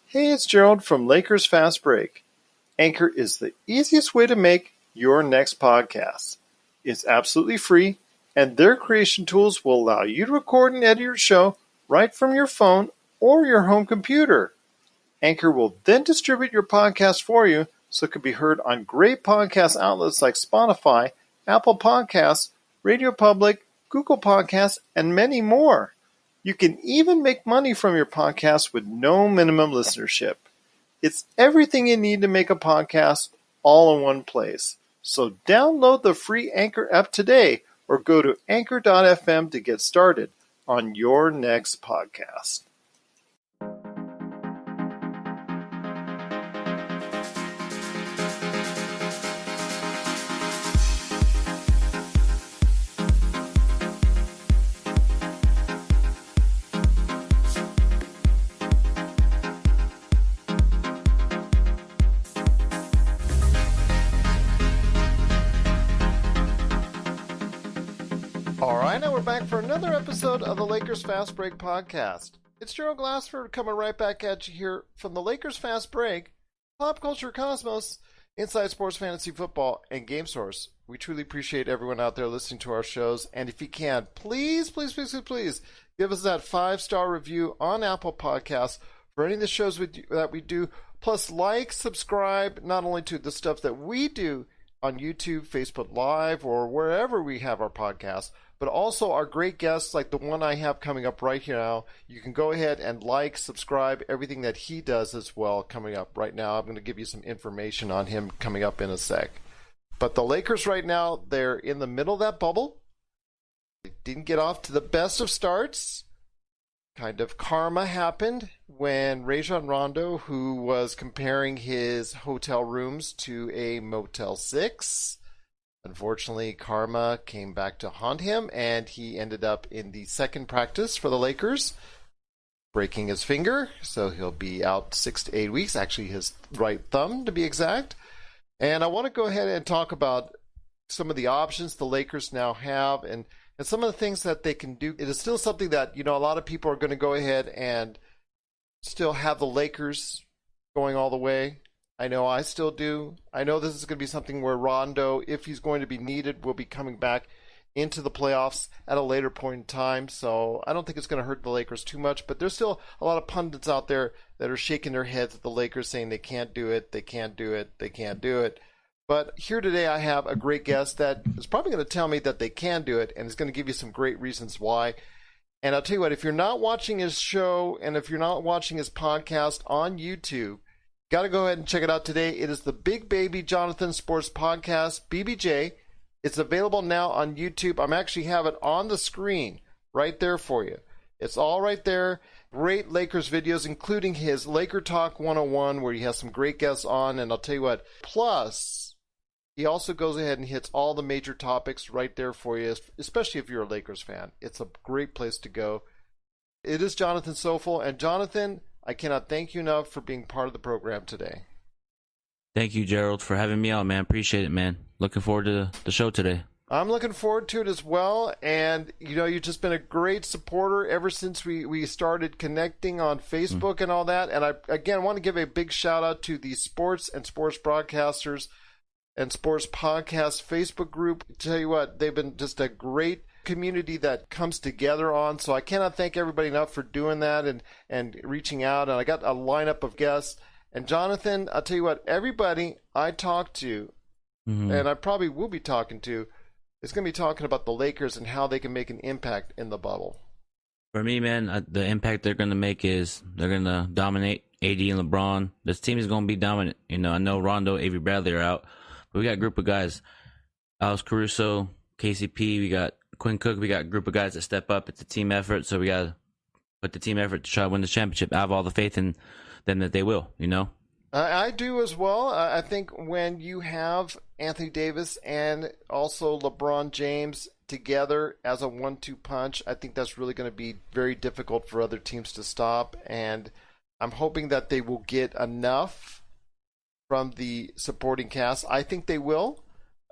Hey, it's Gerald from Lakers Fast Break. Anchor is the easiest way to make your next podcast. It's absolutely free, and their creation tools will allow you to record and edit your show right from your phone or your home computer. Anchor will then distribute your podcast for you so it can be heard on great podcast outlets like Spotify, Apple Podcasts, Radio Public, Google Podcasts, and many more. You can even make money from your podcast with no minimum listenership. It's everything you need to make a podcast all in one place. So download the free Anchor app today or go to anchor.fm to get started on your next podcast. Now we're back for another episode of the Lakers Fast Break podcast. It's Gerald Glassford coming right back at you here from the Lakers Fast Break, Pop Culture Cosmos, Inside Sports Fantasy Football, and Game Source. We truly appreciate everyone out there listening to our shows, and if you can, please give us that 5-star review on Apple Podcasts for any of the shows that we do, plus like, subscribe, not only to the stuff that we do on YouTube, Facebook Live, or wherever we have our podcasts, but also our great guests like the one I have coming up right here now. You can go ahead and like, subscribe, everything that he does as well coming up right now. I'm going to give you some information on him coming up in a sec. But the Lakers right now, they're in the middle of that bubble. They didn't get off to the best of starts. Kind of karma happened when Rondo, who was comparing his hotel rooms to a Motel 6, unfortunately, karma came back to haunt him, and he ended up in the second practice for the Lakers, breaking his finger, so he'll be out 6 to 8 weeks, actually his right thumb to be exact. And I want to go ahead and talk about some of the options the Lakers now have and some of the things that they can do. It is still something that, a lot of people are going to go ahead and still have the Lakers going all the way. I know I still do. I know this is going to be something where Rondo, if he's going to be needed, will be coming back into the playoffs at a later point in time. So I don't think it's going to hurt the Lakers too much. But there's still a lot of pundits out there that are shaking their heads at the Lakers saying they can't do it, they can't do it, they can't do it. But here today I have a great guest that is probably going to tell me that they can do it and is going to give you some great reasons why. And I'll tell you what, if you're not watching his show and if you're not watching his podcast on YouTube, got to go ahead and check it out today. It is the Bigbabyjonathan Sports Podcast, BBJ. It's available now on YouTube. I'm actually have it on the screen right there for you. It's all right there. Great Lakers videos, including his Laker Talk 101, where he has some great guests on. And I'll tell you what, plus he also goes ahead and hits all the major topics right there for you, especially if you're a Lakers fan. It's a great place to go. It is Jonathan Soffel. And Jonathan, I cannot thank you enough for being part of the program today. Thank you, Gerald, for having me on, man. Appreciate it, man. Looking forward to the show today. I'm looking forward to it as well. And, you've just been a great supporter ever since we started connecting on Facebook and all that. And I, again, want to give a big shout out to the Sports and Sports Broadcasters and Sports Podcast Facebook group. Tell you what, they've been just a great community that comes together on. So I cannot thank everybody enough for doing that and reaching out. And I got a lineup of guests. And Jonathan, I'll tell you what, everybody I talk to, and I probably will be talking to, is going to be talking about the Lakers and how they can make an impact in the bubble. For me, man, the impact they're going to make is they're going to dominate AD and LeBron. This team is going to be dominant. I know Rondo, Avery, Bradley are out, but we got a group of guys. Alex Caruso, KCP, we got Quinn Cook, we got a group of guys that step up. It's a team effort, so we got to put the team effort to try to win the championship. I have all the faith in them that they will, I do as well. I think when you have Anthony Davis and also LeBron James together as a 1-2 punch, I think that's really going to be very difficult for other teams to stop. And I'm hoping that they will get enough from the supporting cast. I think they will.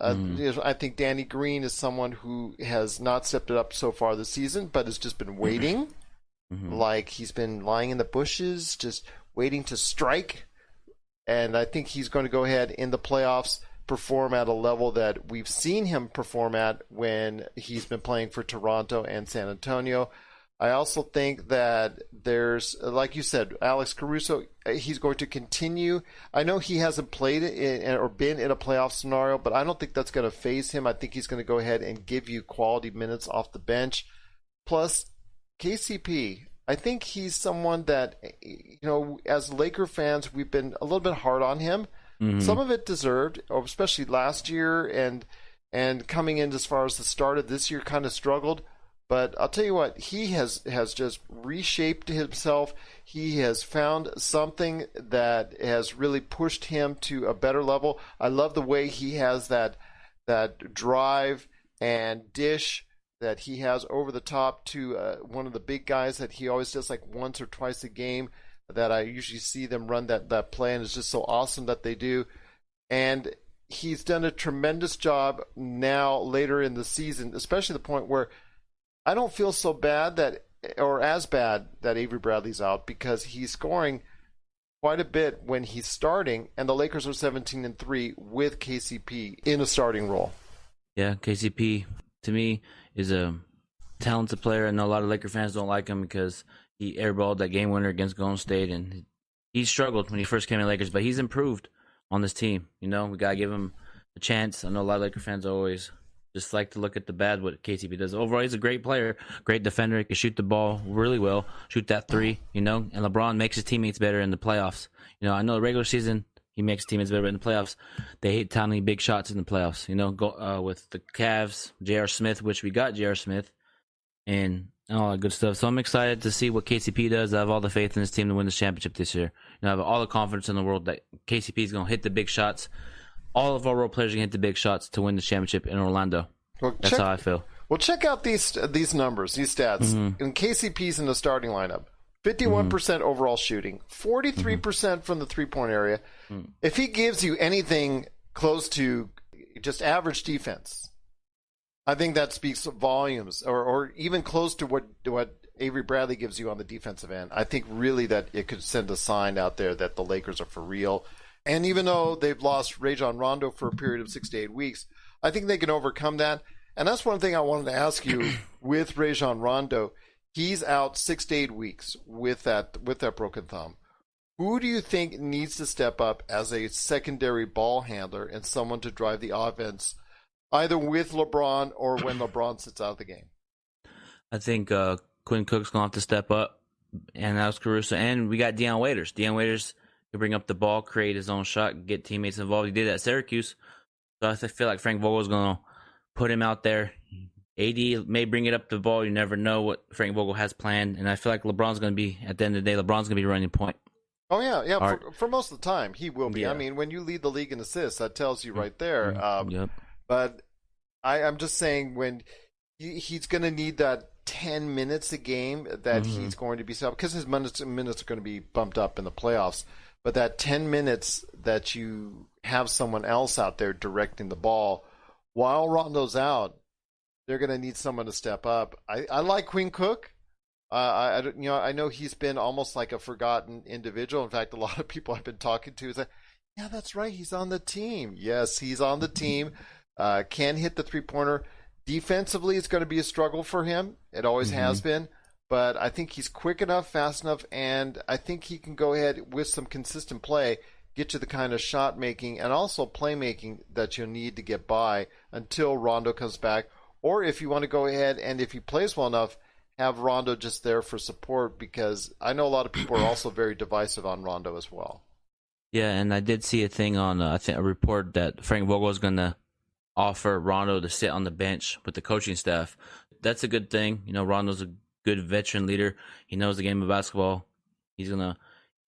I think Danny Green is someone who has not stepped it up so far this season, but has just been waiting. Like he's been lying in the bushes, just waiting to strike. And I think he's going to go ahead in the playoffs, perform at a level that we've seen him perform at when he's been playing for Toronto and San Antonio. I also think that there's, like you said, Alex Caruso, he's going to continue. I know he hasn't played or been in a playoff scenario, but I don't think that's going to faze him. I think he's going to go ahead and give you quality minutes off the bench. Plus, KCP, I think he's someone that, as Laker fans, we've been a little bit hard on him. Mm-hmm. Some of it deserved, especially last year and coming in as far as the start of this year kind of struggled. But I'll tell you what, he has just reshaped himself. He has found something that has really pushed him to a better level. I love the way he has that drive and dish that he has over the top to one of the big guys that he always does like once or twice a game, that I usually see them run that play, and it's just so awesome that they do. And he's done a tremendous job now later in the season, especially the point where I don't feel so bad as bad that Avery Bradley's out, because he's scoring quite a bit when he's starting, and the Lakers are 17-3 with KCP in a starting role. Yeah, KCP to me is a talented player. I know a lot of Laker fans don't like him because he airballed that game winner against Golden State, and he struggled when he first came in Lakers, but he's improved on this team. We gotta give him a chance. I know a lot of Laker fans always just like to look at the bad what KCP does. Overall, he's a great player, great defender. He can shoot the ball really well, shoot that three, and LeBron makes his teammates better in the playoffs. I know the regular season he makes teammates better, but in the playoffs, they hate tiny big shots in the playoffs. With the Cavs, J.R. Smith, which we got J.R. Smith, and all that good stuff. So I'm excited to see what KCP does. I have all the faith in his team to win this championship this year. I have all the confidence in the world that KCP is going to hit the big shots. All of our role players are going to hit the big shots to win the championship in Orlando. That's how I feel. Well, check out these numbers, these stats. Mm-hmm. In KCP's in the starting lineup, 51% overall shooting, 43% from the three-point area. Mm-hmm. If he gives you anything close to just average defense, I think that speaks volumes, or even close to what Avery Bradley gives you on the defensive end. I think really that it could send a sign out there that the Lakers are for real. And even though they've lost Rajon Rondo for a period of 6 to 8 weeks, I think they can overcome that. And that's one thing I wanted to ask you with Rajon Rondo. He's out 6 to 8 weeks with that broken thumb. Who do you think needs to step up as a secondary ball handler and someone to drive the offense, either with LeBron or when LeBron sits out of the game? I think Quinn Cook's going to have to step up, and Alex Caruso. And we got Deion Waiters. Deion Waiters can bring up the ball, create his own shot, get teammates involved. He did that at Syracuse. So I feel like Frank Vogel's going to put him out there. AD may bring it up the ball. You never know what Frank Vogel has planned. And I feel like LeBron's going to be, at the end of the day, LeBron's going to be running point. Oh, yeah. For most of the time, he will be. Yeah. I mean, when you lead the league in assists, that tells you right there. Yep. But I'm just saying, when he's going to need that 10 minutes a game that he's going to be stopped, because his minutes are going to be bumped up in the playoffs. But that 10 minutes that you have someone else out there directing the ball while Rondo's out, they're going to need someone to step up. I like Quinn Cook. I know he's been almost like a forgotten individual. In fact, a lot of people I've been talking to is like, yeah, that's right, he's on the team. Yes, he's on the team. Can hit the three-pointer. Defensively, it's going to be a struggle for him. It always has been. But I think he's quick enough, fast enough, and I think he can go ahead with some consistent play, get you the kind of shot making and also playmaking that you'll need to get by until Rondo comes back. Or if you want to go ahead and if he plays well enough, have Rondo just there for support, because I know a lot of people are also very divisive on Rondo as well. Yeah, and I did see a thing on, I think, a report that Frank Vogel is going to offer Rondo to sit on the bench with the coaching staff. That's a good thing. Rondo's a good veteran leader. He knows the game of basketball. He's going to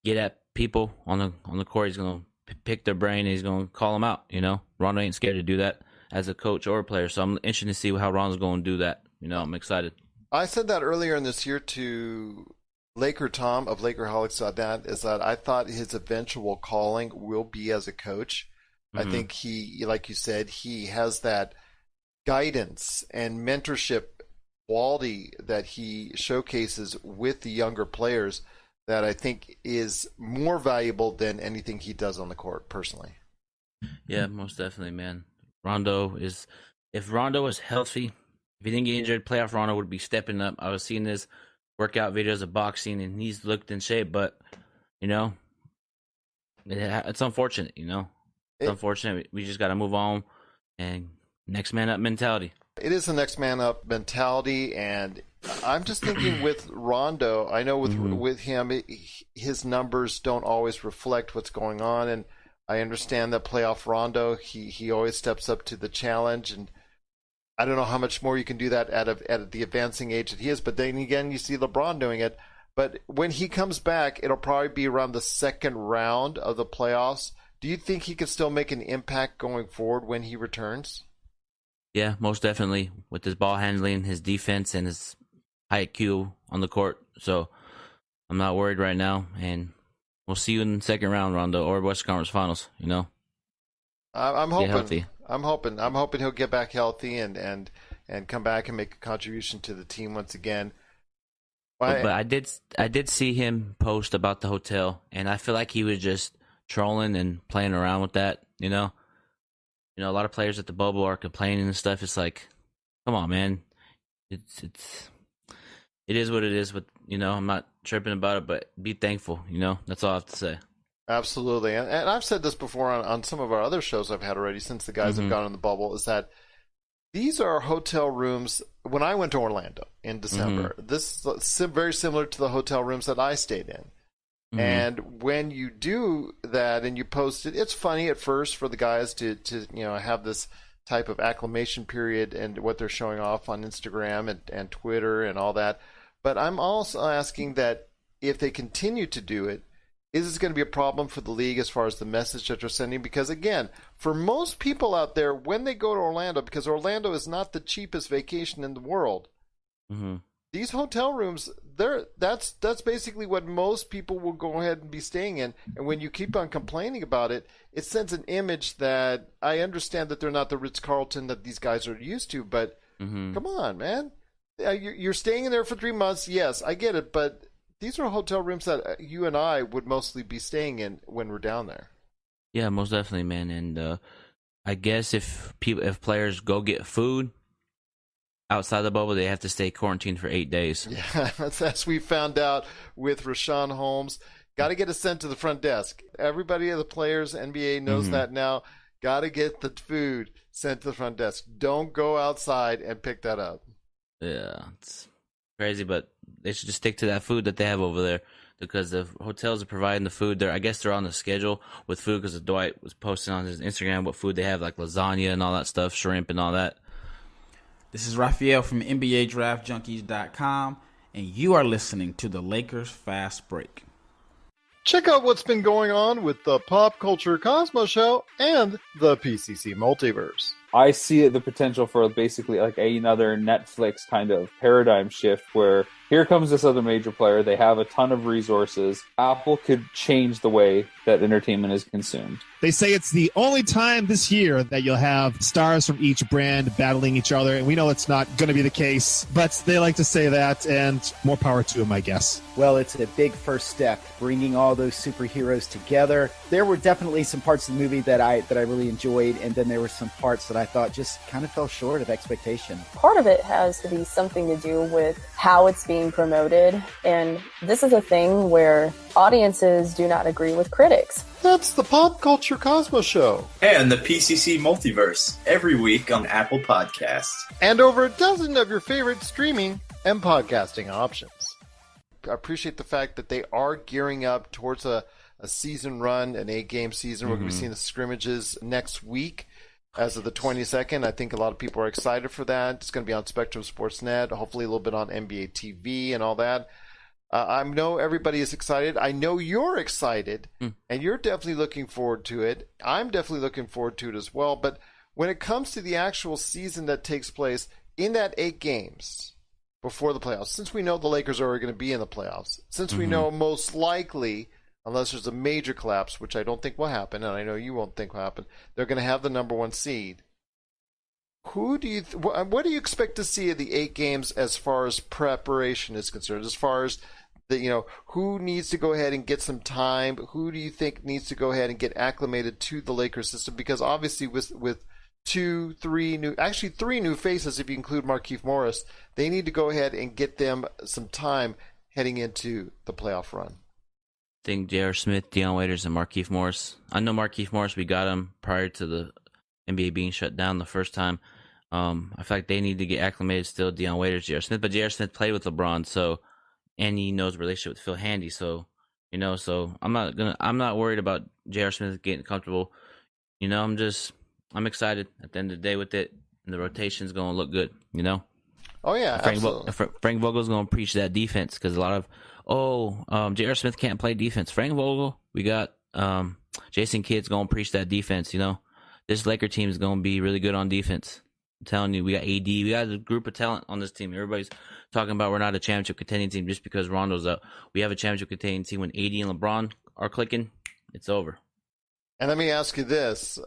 get at people on the court. He's going to pick their brain, and he's going to call them out. Rondo ain't scared to do that as a coach or a player. So I'm interested to see how Rondo's going to do that. I'm excited. I said that earlier in this year to Laker Tom of LakerHolics.net, is that I thought his eventual calling will be as a coach. I think he, like you said, he has that guidance and mentorship quality that he showcases with the younger players that I think is more valuable than anything he does on the court, personally. Yeah, most definitely, man. If Rondo was healthy, if he didn't get injured, playoff Rondo would be stepping up. I was seeing his workout videos of boxing, and he's looked in shape, but, it's unfortunate, It's unfortunate. We just got to move on and next man up mentality. It is the next man up mentality, and I'm just thinking with Rondo, I know with him, his numbers don't always reflect what's going on, and I understand that playoff Rondo, he always steps up to the challenge, and I don't know how much more you can do that at the advancing age that he is, but then again, you see LeBron doing it. But when he comes back, it'll probably be around the second round of the playoffs. Do you think he can still make an impact going forward when he returns? Yeah, most definitely, with his ball handling, his defense, and his IQ on the court. So I'm not worried right now, and we'll see you in the second round, Rondo, or Western Conference Finals. I'm hoping. Get healthy. I'm hoping he'll get back healthy and come back and make a contribution to the team once again. But I did see him post about the hotel, and I feel like he was just trolling and playing around with that. A lot of players at the bubble are complaining and stuff. It's like, come on, man. It is what it is. But I'm not tripping about it. But be thankful. That's all I have to say. Absolutely, and I've said this before on some of our other shows I've had already since the guys have gone in the bubble, is that these are hotel rooms. When I went to Orlando in December, this is very similar to the hotel rooms that I stayed in. And when you do that and you post it, it's funny at first for the guys to have this type of acclimation period and what they're showing off on Instagram and Twitter and all that. But I'm also asking that if they continue to do it, is this going to be a problem for the league as far as the message that they're sending? Because, again, for most people out there, when they go to Orlando, because Orlando is not the cheapest vacation in the world, these hotel rooms, that's basically what most people will go ahead and be staying in. And when you keep on complaining about it, it sends an image that I understand that they're not the Ritz-Carlton that these guys are used to, but come on, man. You're staying in there for 3 months. Yes, I get it, but these are hotel rooms that you and I would mostly be staying in when we're down there. Yeah, most definitely, man. And I guess if players go get food outside the bubble, they have to stay quarantined for 8 days. Yeah, as we found out with Rajon Holmes. Got to get it sent to the front desk. Everybody, the players, NBA knows that now. Got to get the food sent to the front desk. Don't go outside and pick that up. Yeah, it's crazy, but they should just stick to that food that they have over there, because the hotels are providing the food there. I guess they're on the schedule with food, because Dwight was posting on his Instagram what food they have, like lasagna and all that stuff, shrimp and all that. This is Raphael from NBA Draft Junkies.com, and you are listening to the Lakers Fast Break. Check out what's been going on with the Pop Culture Cosmos Show and the PCC Multiverse. I see the potential for basically like another Netflix kind of paradigm shift where here comes this other major player. They have a ton of resources. Apple could change the way that entertainment is consumed. They say it's the only time this year that you'll have stars from each brand battling each other, and we know it's not going to be the case, but they like to say that, and more power to them, I guess. Well, it's a big first step, bringing all those superheroes together. There were definitely some parts of the movie that I really enjoyed, and then there were some parts that I thought just kind of fell short of expectation. Part of it has to be something to do with how it's being promoted, and this is a thing where audiences do not agree with critics. That's the Pop Culture Cosmos Show. And the PCC Multiverse, every week on Apple Podcasts. And over a dozen of your favorite streaming and podcasting options. I appreciate the fact that they are gearing up towards a season run, an 8-game season. We're going to be seeing the scrimmages next week as of the 22nd. I think a lot of people are excited for that. It's going to be on Spectrum Sportsnet, hopefully a little bit on NBA TV and all that. I know everybody is excited. I know you're excited, and you're definitely looking forward to it. I'm definitely looking forward to it as well. But when it comes to the actual season that takes place in that 8 games before the playoffs, since we know the Lakers are going to be in the playoffs, since we know most likely, unless there's a major collapse, which I don't think will happen, and I know you won't think will happen, they're going to have the number 1 seed. What do you expect to see of the 8 games as far as preparation is concerned, as far as that, who needs to go ahead and get some time? Who do you think needs to go ahead and get acclimated to the Lakers system? Because obviously with three new faces, if you include Markieff Morris, they need to go ahead and get them some time heading into the playoff run. I think J.R. Smith, Dion Waiters, and Markieff Morris. I know Markieff Morris, we got him prior to the NBA being shut down the first time. I feel like they need to get acclimated still, Dion Waiters, J.R. Smith. But J.R. Smith played with LeBron, and he knows the relationship with Phil Handy. So I'm not worried about J.R. Smith getting comfortable. I'm excited at the end of the day with it, and the rotation's going to look good, Oh, yeah, absolutely. Frank Vogel's going to preach that defense because a lot of, J.R. Smith can't play defense. Frank Vogel, we got Jason Kidd's going to preach that defense, This Laker team is going to be really good on defense. I'm telling you, we got AD. We got a group of talent on this team. Everybody's talking about we're not a championship contending team just because Rondo's out. We have a championship contending team. When AD and LeBron are clicking, it's over. And let me ask you this.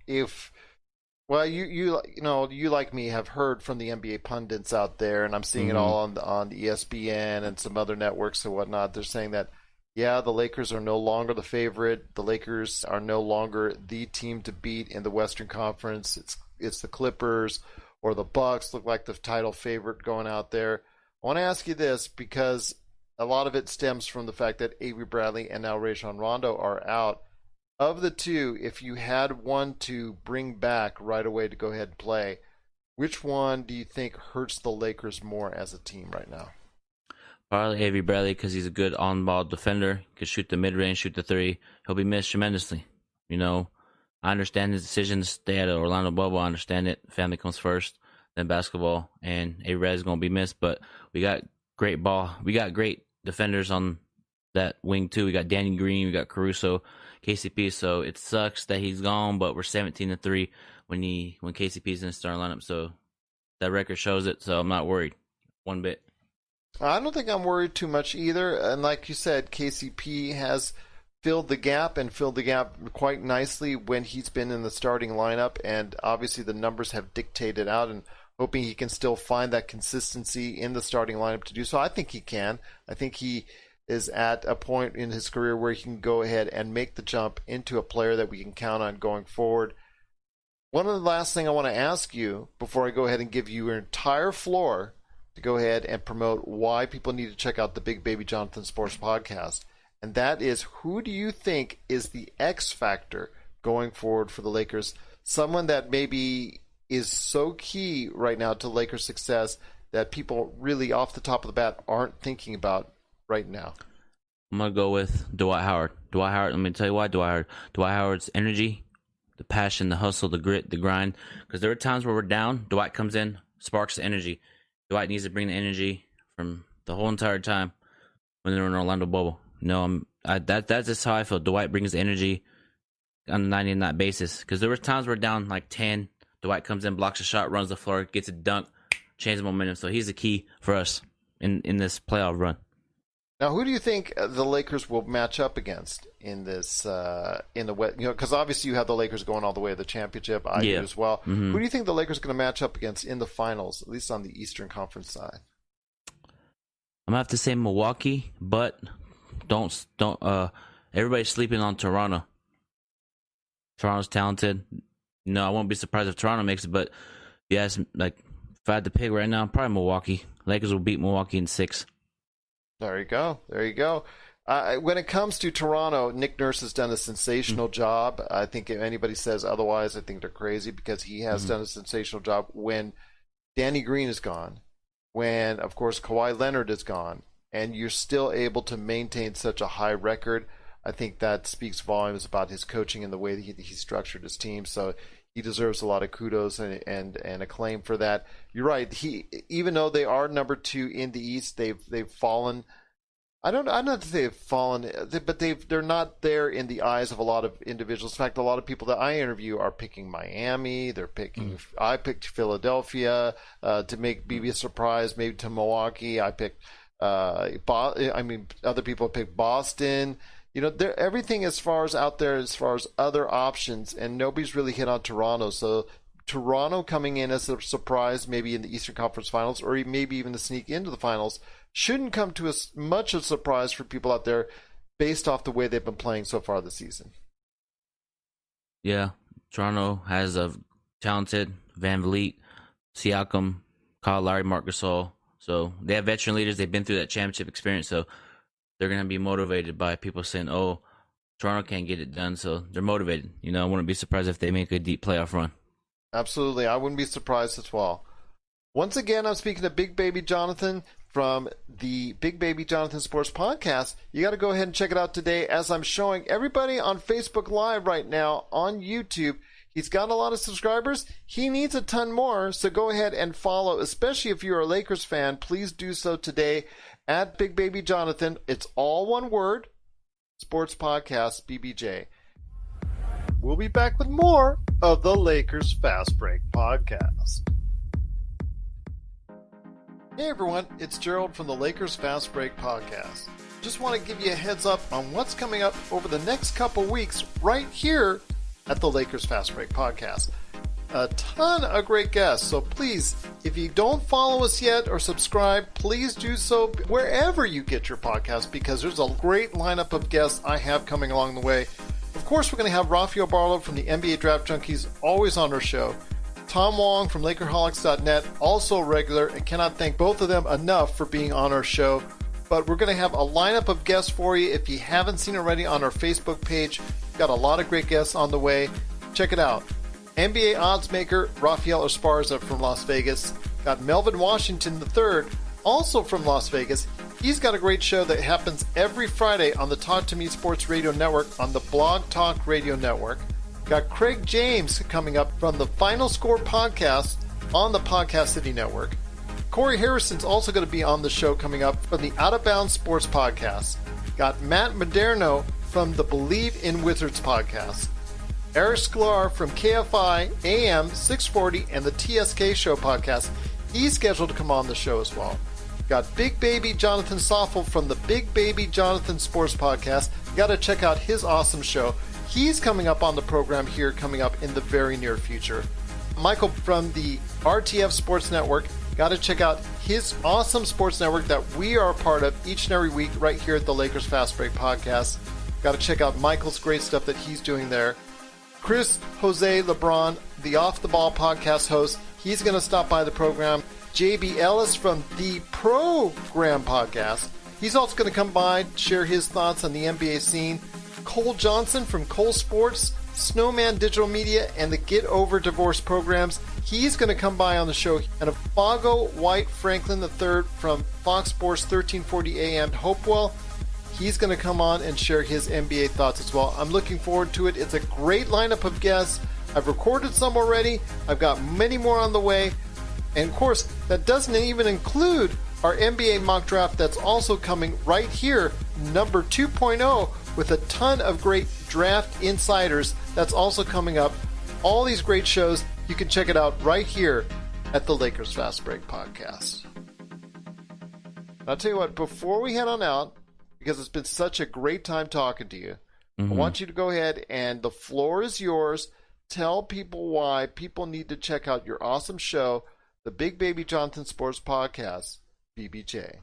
You like me have heard from the NBA pundits out there, and I'm seeing it all on ESPN and some other networks and whatnot. They're saying that, yeah, the Lakers are no longer the favorite. The Lakers are no longer the team to beat in the Western Conference. It's the Clippers or the Bucks look like the title favorite going out there. I want to ask you this because a lot of it stems from the fact that Avery Bradley and now Rajon Rondo are out. Of the two, if you had one to bring back right away to go ahead and play, which one do you think hurts the Lakers more as a team right now? Probably Avery Bradley because he's a good on-ball defender. He can shoot the mid-range, shoot the three. He'll be missed tremendously. I understand his decision to stay at Orlando bubble. I understand it. Family comes first, then basketball, and Avery Bradley's going to be missed. But we got great ball. We got great defenders on that wing too. We got Danny Green. We got Caruso, KCP. So it sucks that he's gone, but we're 17-3 when KCP's in the starting lineup. So that record shows it. So I'm not worried one bit. I don't think I'm worried too much either. And like you said, KCP has filled the gap quite nicely when he's been in the starting lineup. And obviously the numbers have dictated out, and hoping he can still find that consistency in the starting lineup to do so. I think he can. I think he is at a point in his career where he can go ahead and make the jump into a player that we can count on going forward. One of the last thing I want to ask you before I go ahead and give you your entire floor to go ahead and promote why people need to check out the Bigbabyjonathan Sports podcast, and that is, who do you think is the X factor going forward for the Lakers? Someone that maybe is so key right now to Lakers' success that people really off the top of the bat aren't thinking about right now. I'm going to go with Dwight Howard. Dwight Howard, let me tell you why Dwight Howard. Dwight Howard's energy, the passion, the hustle, the grit, the grind. Because there are times where we're down, Dwight comes in, sparks the energy. Dwight needs to bring the energy from the whole entire time when they're in Orlando bubble. That's just how I feel. Dwight brings the energy on a 90-night basis. Because there were times we're down like 10. Dwight comes in, blocks a shot, runs the floor, gets a dunk, changes momentum. So he's the key for us in this playoff run. Now, who do you think the Lakers will match up against in this in the West? Because obviously you have the Lakers going all the way to the championship. I do as well. Mm-hmm. Who do you think the Lakers are going to match up against in the finals, at least on the Eastern Conference side? I'm gonna have to say Milwaukee, but don't. Everybody's sleeping on Toronto. Toronto's talented. I won't be surprised if Toronto makes it. But yes, like if I had to pick right now, probably Milwaukee. Lakers will beat Milwaukee in 6. There you go. When it comes to Toronto, Nick Nurse has done a sensational job. I think if anybody says otherwise, I think they're crazy, because he has done a sensational job when Danny Green is gone, when, of course, Kawhi Leonard is gone, and you're still able to maintain such a high record. I think that speaks volumes about his coaching and the way that he structured his team. So he deserves a lot of kudos and acclaim for that. You're right. Even though they are number 2 in the East, they've fallen. I'm not to say they've fallen, but they're not there in the eyes of a lot of individuals. In fact, a lot of people that I interview are picking Miami. They're picking. I picked Philadelphia to be a surprise, maybe to Milwaukee. I picked. Other people picked Boston. Everything as far as out there, as far as other options, and nobody's really hit on Toronto. So Toronto coming in as a surprise, maybe in the Eastern Conference Finals, or maybe even to sneak into the finals, shouldn't come to as much of a surprise for people out there based off the way they've been playing so far this season. Yeah, Toronto has a talented Van Vliet, Siakam, Kyle Lowry, Marc Gasol. So they have veteran leaders. They've been through that championship experience. So they're going to be motivated by people saying, oh, Toronto can't get it done. So they're motivated. I wouldn't be surprised if they make a deep playoff run. Absolutely. I wouldn't be surprised as well. Once again, I'm speaking to Big Baby Jonathan from the Bigbabyjonathan Sports podcast. You got to go ahead and check it out today as I'm showing everybody on Facebook Live right now on YouTube. He's got a lot of subscribers. He needs a ton more, so go ahead and follow, especially if you're a Lakers fan. Please do so today at Big Baby Jonathan. It's all one word, Sports Podcast, BBJ. We'll be back with more of the Lakers Fast Break Podcast. Hey everyone, it's Gerald from the Lakers Fast Break Podcast. Just want to give you a heads up on what's coming up over the next couple weeks right here at the Lakers Fast Break Podcast. A ton of great guests, so please, if you don't follow us yet or subscribe, please do so wherever you get your podcast, because there's a great lineup of guests I have coming along the way. Of course, we're going to have Rafael Barlow from the NBA Draft Junkies always on our show. Tom Wong from LakerHolics.net, also regular, and cannot thank both of them enough for being on our show. But we're going to have a lineup of guests for you. If you haven't seen already on our Facebook page, we've got a lot of great guests on the way. Check it out. NBA odds maker Rafael Esparza from Las Vegas. Got Melvin Washington III, also from Las Vegas. He's got a great show that happens every Friday on the Talk to Me Sports Radio Network on the Blog Talk Radio Network. Got Craig James coming up from the Final Score podcast on the Podcast City Network. Corey Harrison's also going to be on the show coming up from the Out of Bounds Sports podcast. Got Matt Moderno from the Believe in Wizards podcast. Eric Sklar from KFI AM 640 and the TSK Show podcast. He's scheduled to come on the show as well. Got Big Baby Jonathan Soffel from the Bigbabyjonathan Sports podcast. You got to check out his awesome show. He's coming up on the program here, coming up in the very near future. Michael from the RTF Sports Network. Got to check out his awesome sports network that we are a part of each and every week right here at the Lakers Fast Break Podcast. Got to check out Michael's great stuff that he's doing there. Chris Jose LeBron, the Off the Ball podcast host. He's going to stop by the program. JB Ellis from the Program podcast. He's also going to come by, share his thoughts on the NBA scene. Cole Johnson from Cole Sports, Snowman Digital Media, and the Get Over Divorce programs. He's going to come by on the show. And Fago White Franklin III from Fox Sports 1340 AM Hopewell. He's going to come on and share his NBA thoughts as well. I'm looking forward to it. It's a great lineup of guests. I've recorded some already. I've got many more on the way. And of course, that doesn't even include our NBA mock draft that's also coming right here, number 2.0, with a ton of great draft insiders that's also coming up. All these great shows, you can check it out right here at the Lakers Fast Break Podcast. I'll tell you what, before we head on out, because it's been such a great time talking to you, I want you to go ahead and the floor is yours. Tell people why people need to check out your awesome show, the Bigbabyjonathan Sports Podcast, BBJ.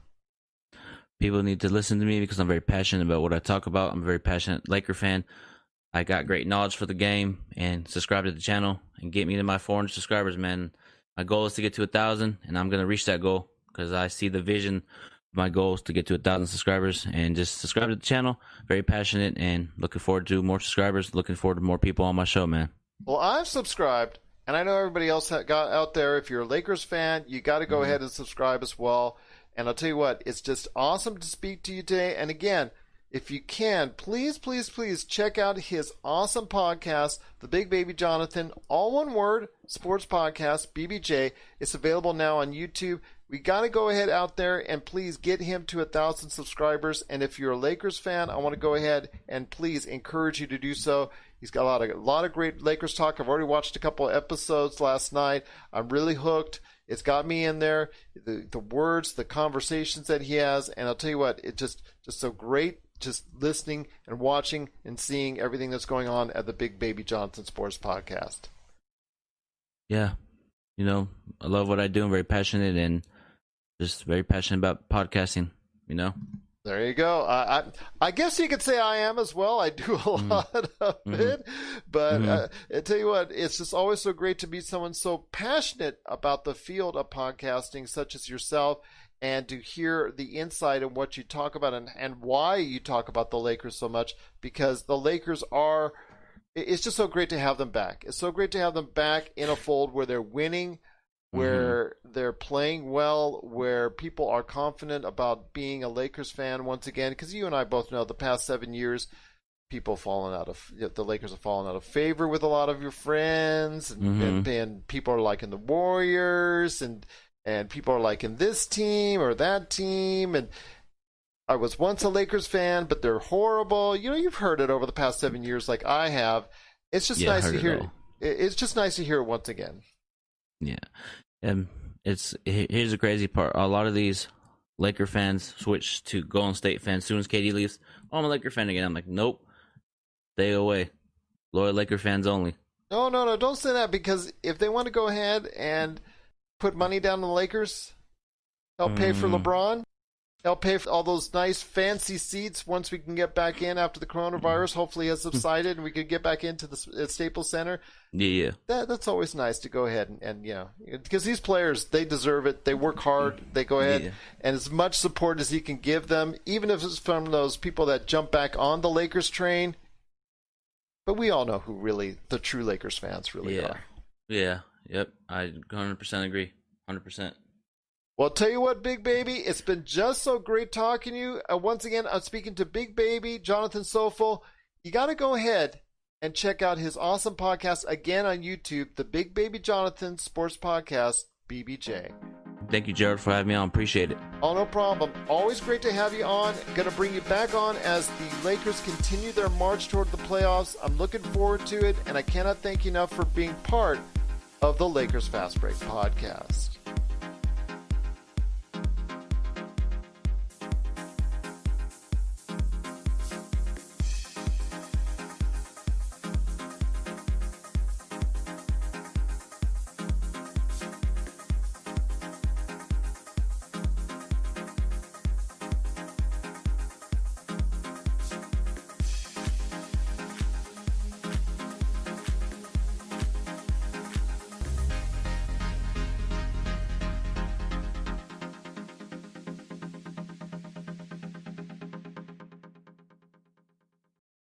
People need to listen to me because I'm very passionate about what I talk about. I'm a very passionate Laker fan. I got great knowledge for the game, and subscribe to the channel and get me to my 400 subscribers, man. My goal is to get to 1,000, and I'm going to reach that goal because I see the vision. My goal is to get to 1,000 subscribers, and just subscribe to the channel. Very passionate and looking forward to more subscribers. Looking forward to more people on my show, man. Well, I've subscribed, and I know everybody else got out there. If you're a Lakers fan, you got to go ahead and subscribe as well. And I'll tell you what, it's just awesome to speak to you today. And again, if you can, please, please, please check out his awesome podcast, the Big Baby Jonathan, all one word, sports podcast, BBJ. It's available now on YouTube. We got to go ahead out there and please get him to 1,000 subscribers. And if you're a Lakers fan, I want to go ahead and please encourage you to do so. He's got a lot of great Lakers talk. I've already watched a couple of episodes last night. I'm really hooked. It's got me in there. The words, the conversations that he has, and I'll tell you what, it's just so great just listening and watching and seeing everything that's going on at the Big Baby Jonathan Sports Podcast. Yeah, you know, I love what I do. I'm very passionate and just very passionate about podcasting. You know. There you go. I guess you could say I am as well. I do a lot of it. But I tell you what, it's just always so great to meet someone so passionate about the field of podcasting, such as yourself, and to hear the insight in what you talk about and why you talk about the Lakers so much, because the Lakers are, it's just so great to have them back. It's so great to have them back in a fold where they're winning, where they're playing well, where people are confident about being a Lakers fan once again. Because you and I both know the past 7 years, the Lakers have fallen out of favor with a lot of your friends, and people are liking the Warriors, and people are liking this team or that team, and I was once a Lakers fan, but they're horrible. You know, you've heard it over the past 7 years, like I have. It's just nice to hear. It's just nice to hear it once again. Yeah. Here's the crazy part. A lot of these Laker fans switch to Golden State fans as soon as KD leaves. Oh, I'm a Laker fan again. I'm like, nope. Stay away. Loyal Laker fans only. No. Don't say that, because if they want to go ahead and put money down on the Lakers, help pay for LeBron, help pay for all those nice fancy seats once we can get back in after the coronavirus hopefully has subsided and we can get back into the Staples Center. Yeah. That's always nice to go ahead and you know, because these players, they deserve it. They work hard. They go ahead and as much support as you can give them, even if it's from those people that jump back on the Lakers train. But we all know who really the true Lakers fans really are. Yeah. Yep. I 100% agree. 100%. Well, I'll tell you what, Big Baby, it's been just so great talking to you. Once again, I'm speaking to Bigbabyjonathan Soffel. You got to go ahead and check out his awesome podcast again on YouTube, the Bigbabyjonathan Sports Podcast, BBJ. Thank you, Gerald, for having me on. Appreciate it. Oh, no problem. Always great to have you on. Going to bring you back on as the Lakers continue their march toward the playoffs. I'm looking forward to it, and I cannot thank you enough for being part of the Lakers Fast Break Podcast.